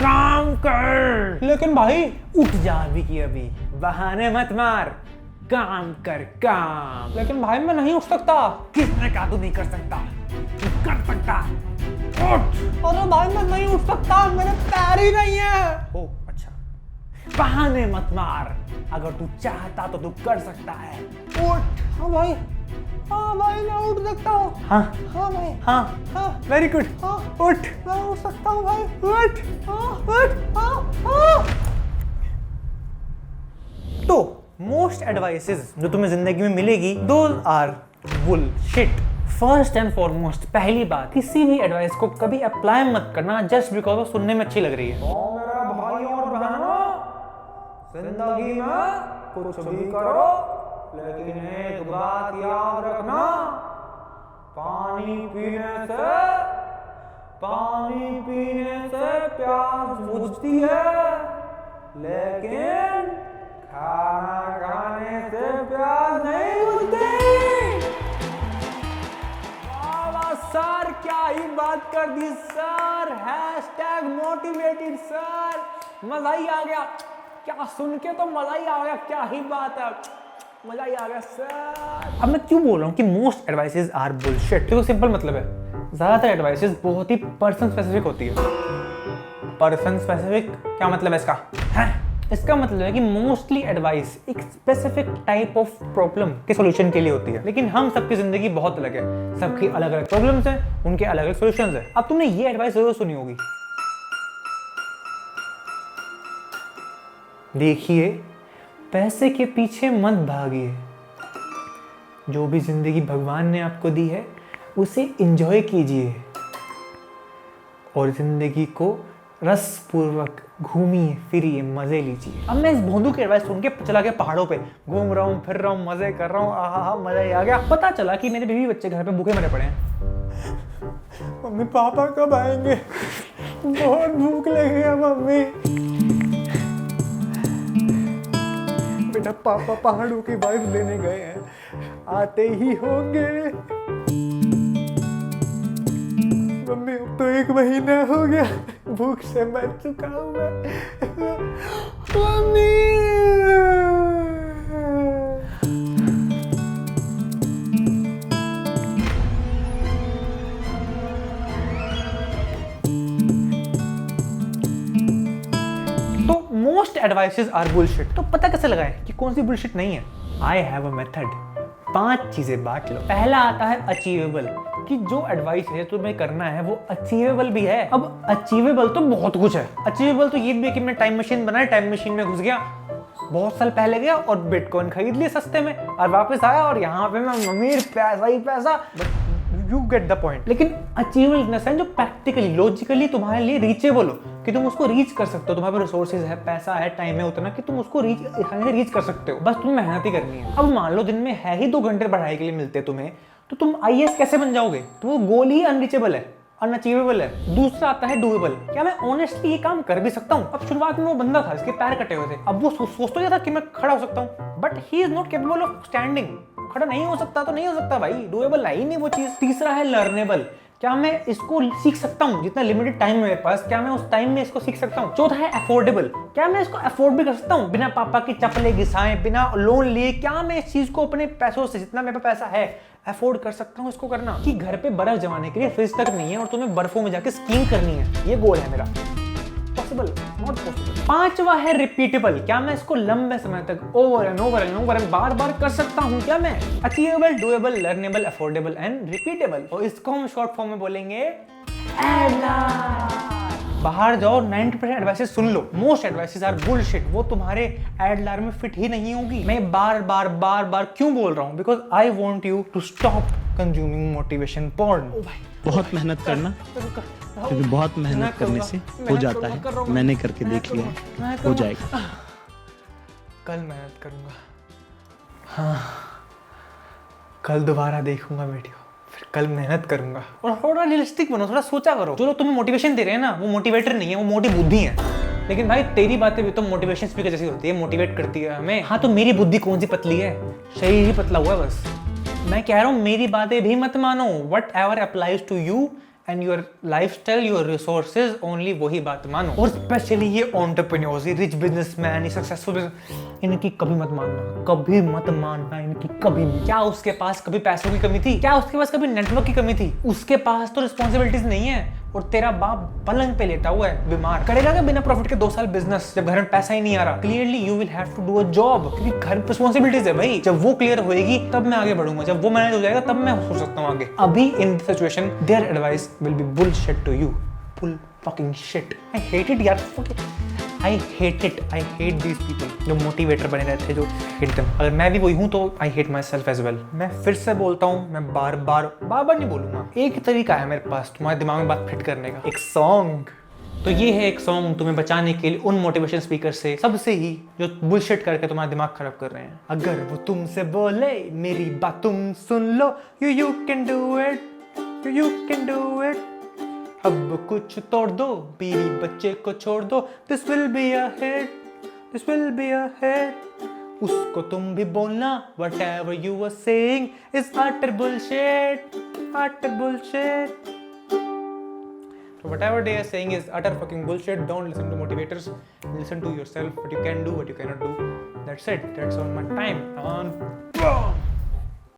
काम कर। लेकिन भाई उठ जा अभी की अभी, बहाने मत मार, काम कर काम। लेकिन भाई मैं नहीं उठ सकता। किसने कहा तू नहीं कर सकता? तू कर सकता, उठ। अरे भाई मैं नहीं उठ सकता, मेरे पैर ही नहीं है। ओ अच्छा, बहाने मत मार, अगर तू चाहता तो तू कर सकता है, उठ। हाँ भाई, हाँ भाई मैं उठ सकता हूँ। हाँ हाँ भाई, हाँ हाँ वेरी गुड, हाँ उठ मैं उठ सकता हूँ भाई। उठ हाँ उठ। हाँ। तो मोस्ट एडवाइसेस जो तुम्हें जिंदगी में मिलेगी, those are bullshit. First and foremost, पहली बात, किसी भी एडवाइस को कभी अप्लाई मत करना जस्ट बिकॉज वो सुनने में अच्छी लग रही है। मेरा भाई और बहनों, जिंदगी में कुछ भी करो लेकिन एक बात याद रखना, पानी पीने से प्यास बुझती है, लेकिन खाना खाने से प्यास नहीं बुझती। वाह सर, क्या ही बात कर दी सर, हैशटैग मोटिवेटेड सर, मजा ही आ गया। क्या सुन के तो मजा ही आ गया, क्या ही बात है, मजा ही आ गया सर। अब मैं क्यों बोल रहा हूँ कि मोस्ट एडवाइसेस आर बुलशिट? देखो सिंपल मतलब है, ज्यादातर एडवाइसेस बहुत ही पर्सन स्पेसिफिक होती है। पर्सन स्पेसिफिक क्या मतलब है इसका? इसका मतलब है कि मोस्टली एडवाइस एक स्पेसिफिक टाइप ऑफ प्रॉब्लम के सॉल्यूशन के लिए होती है, लेकिन हम सबकी जिंदगी बहुत अलग है, सबकी अलग अलग प्रॉब्लम्स हैं, उनके अलग अलग सॉल्यूशंस हैं। अब तुमने ये एडवाइस जरूर सुनी होगी, देखिए पैसे के पीछे मत भागिए, जो भी जिंदगी भगवान ने आपको दी है उसे एंजॉय कीजिए और जिंदगी को रसपूर्वक घूमिए फिरिए, मजे लीजिए। अब मैं इस भोंदू की एडवाइस सुन के चला गया पहाड़ों पे, घूम रहा हूँ, फिर रहा हूँ, मजे कर रहा हूँ, आहा मजा ही आ गया। पता चला कि मेरे बीवी बच्चे घर पे भूखे मरे पड़े हैं। मम्मी पापा कब आएंगे, बहुत भूख लगी है मम्मी। बेटा पापा पहाड़ों की वाइफ लेने गए हैं, आते ही होंगे। मम्मी अब तो 1 महीना हो गया, भूख से मर चुका हूँ मैं। Mummy most advices are bullshit. तो पता कैसे लगाएं कि कौन सी बुलशिट नहीं है? I have a method. 5 चीजें बांट लो। पहला आता है अचीवेबल, कि जो एडवाइस है तुम्हें करना है वो अचीवेबल भी है। अब अचीवेबल तो बहुत कुछ है। अचीवेबल तो ये भी है कि मैं टाइम मशीन बनाई, टाइम मशीन में घुस गया, बहुत साल पहले गया और बिटकॉइन खरीद लिया सस्ते में और वापस आया और यहाँ पे मैं अमीर, पैसा ही पैसा। You get the point. लेकिन अचीवेबल इन द सेंस जो प्रैक्टिकली लॉजिकली तुम्हारे लिए रीचेबल हो, कि तुम उसको रीच कर सकते हो, तुम्हारे पास रिसोर्सेज है, पैसा है, टाइम है उतना कि तुम उसको रीच कर सकते हो, बस तुम्हें मेहनत ही करनी है। अब मान लो दिन में है ही 2 घंटे पढ़ाई के लिए मिलते हैं तुम्हें, तो तुम आईएएस कैसे बन जाओगे? तो वो गोल ही अनरीचेबल है, अनअचीवेबल है। दूसरा आता है डूएबल, क्या मैं ऑनेस्टली ये काम कर भी सकता हूँ? अब शुरुआत में वो बंदा था, इसके पैर कटे हुए थे, अब वो सोच तो था कि मैं खड़ा हो सकता हूँ, but he is not capable of standing. खड़ा नहीं हो सकता तो नहीं हो सकता भाई, डूएबल है ही नहीं वो चीज। तीसरा है लर्नेबल, क्या मैं इसको सीख सकता हूँ? जितना लिमिटेड टाइम है मेरे पास, क्या मैं उस टाइम में इसको सीख सकता हूँ? चौथा है अफोर्डेबल, क्या मैं इसको अफोर्ड भी कर सकता हूँ बिना पापा की चप्पलें घिसाए, बिना लोन लिए? क्या मैं इस चीज को अपने पैसों से, जितना मेरे पास पैसा है, अफोर्ड कर सकता हूँ इसको करना? कि घर पे बर्फ जमाने के लिए फ्रिज तक नहीं है और तुम्हें बर्फों में जाके स्कीइंग करनी है, ये गोल है मेरा। पॉसिबल? Not possible. 5वां है रिपीटेबल, क्या मैं इसको लंबे समय तक over and over and over and बार बार कर सकता हूँ? क्या मैं achievable, doable, learnable, affordable and repeatable, और इसको हम शॉर्ट फॉर्म में बोलेंगे एडलार। बाहर जाओ, 90% एडवाइसेस सुन लो, मोस्ट एडवाइसेस आर बुलशिट, वो तुम्हारे एडलार में फिट ही नहीं होगी। मैं बार बार क्यों बोल रहा हूँ? Because I want you to stop consuming motivation porn. बहुत मेहनत करना, क्योंकि बहुत मेहनत करने से हो जाता है। मैंने करके देख लिया, हो जाएगा। कल मेहनत करूंगा, हाँ कल दोबारा देखूंगा वीडियो, फिर कल मेहनत करूंगा। और थोड़ा रियलिस्टिक बनो, थोड़ा सोचा करो। जो लोग तुम्हें मोटिवेशन दे रहे हैं ना, वो मोटिवेटर नहीं है, वो मोटी बुद्धि है। लेकिन भाई तेरी बातें भी तो मोटिवेशन स्पीकर जैसी होती है, मोटिवेट करती है हमें। हाँ तो मेरी बुद्धि कौन सी पतली है? शरीर ही पतला हुआ है बस। मैं कह रहा हूँ मेरी बातें भी मत मानो, whatever applies to you and your lifestyle, your resources only, वही बात मानो। और स्पेशली ये एंटरप्रेन्योर्स, ये रिच बिजनेसमैन, ये सक्सेसफुल इनकी कभी मत मानना, कभी मत मानना इनकी कभी। क्या उसके पास कभी पैसों की कमी थी? क्या उसके पास कभी नेटवर्क की कमी थी? उसके पास तो रिस्पॉन्सिबिलिटीज नहीं है, और तेरा बाप पलंग पे लेटा हुआ है बीमार। करेगा क्या बिना प्रॉफिट के 2 साल बिजनेस जब घर में पैसा ही नहीं आ रहा? Clearly you will have to do a job, क्योंकि घर रिस्पॉन्सिबिलिटीज है भाई। जब वो क्लियर होएगी तब मैं आगे बढ़ूंगा, जब वो मैनेज हो जाएगा तब मैं सोच सकता हूँ आगे। अभी in this situation their advice will be bullshit to you, full fucking shit. I hate it यार, I hate it, I hate these people जो मोटिवेटर बने रहते हैं, जो हेट देम। अगर मैं भी वही हूँ तो I hate myself as well. मैं फिर से बोलता हूँ, मैं बार बार नहीं बोलूंगा, एक तरीका है मेरे पास तुम्हारे दिमाग में बात फिट करने का, एक सॉन्ग। तो ये है एक सॉन्ग तुम्हें बचाने के लिए उन मोटिवेशन स्पीकर से, सबसे ही, जो बुलशिट करके तुम्हारा दिमाग खराब कर रहे हैं। अगर वो तुमसे बोले मेरी बात तुम सुन लो, you can do it, you can do it, अब कुछ तोड़ दो, बीवी बच्चे को छोड़ दो, this will be a hit, this will be a hit. उसको तुम भी बोलना, whatever you were saying is utter bullshit, utter bullshit. So whatever they are saying is utter fucking bullshit. Don't listen to motivators. Listen to yourself, what you can do, what you cannot do. That's it. That's all my time.